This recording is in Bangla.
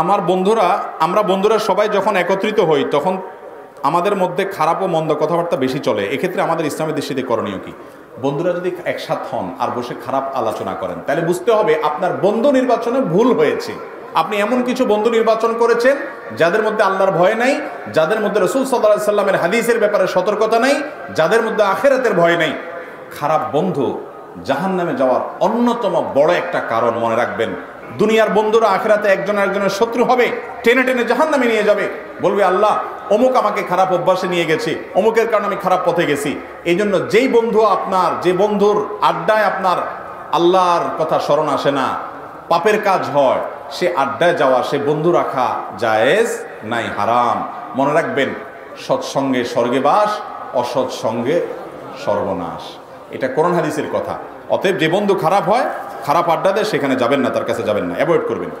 আমার বন্ধুরা, আমরা বন্ধুরা সবাই যখন একত্রিত হই তখন আমাদের মধ্যে খারাপ ও মন্দ কথাবার্তা বেশি চলে। এক্ষেত্রে আমাদের ইসলামের দৃষ্টিতে করণীয় কি? বন্ধুরা যদি একসাথ হন আর বসে খারাপ আলোচনা করেন, তাহলে বুঝতে হবে আপনার বন্ধু নির্বাচনে ভুল হয়েছে। আপনি এমন কিছু বন্ধু নির্বাচন করেছেন যাদের মধ্যে আল্লাহর ভয় নাই, যাদের মধ্যে রাসূল সাল্লাল্লাহু আলাইহি সাল্লামের হাদিসের ব্যাপারে সতর্কতা নাই, যাদের মধ্যে আখিরাতের ভয় নাই। খারাপ বন্ধু জাহান্নামে যাওয়ার অন্যতম বড় একটা কারণ, মনে রাখবেন। দুনিয়ার বন্ধুরা আখিরাতে একজন আরেকজনের শত্রু হবে, টেনে টেনে জাহান্নামে নিয়ে যাবে, বলবে আল্লাহ অমুক আমাকে খারাপ অভ্যাসে নিয়ে গেছে, অমুকের কারণে আমি খারাপ পথে গেছি। এই জন্য যেই বন্ধু আপনার, যে বন্ধুর আড্ডায় আপনার আল্লাহর কথা স্মরণ আসে না, পাপের কাজ হয়, সে আড্ডায় যাওয়া, সে বন্ধু রাখা জায়েজ নাই, হারাম। মনে রাখবেন, সৎসঙ্গে স্বর্গে বাস, অসৎ সঙ্গে সর্বনাশ। এটা কোরআন হাদিসের কথা। অতএব যে বন্ধু খারাপ হয়, খারাপ আড্ডা দেয়, সেখানে যাবেন না, তার কাছে যাবেন না, অ্যাভয়েড করবেন।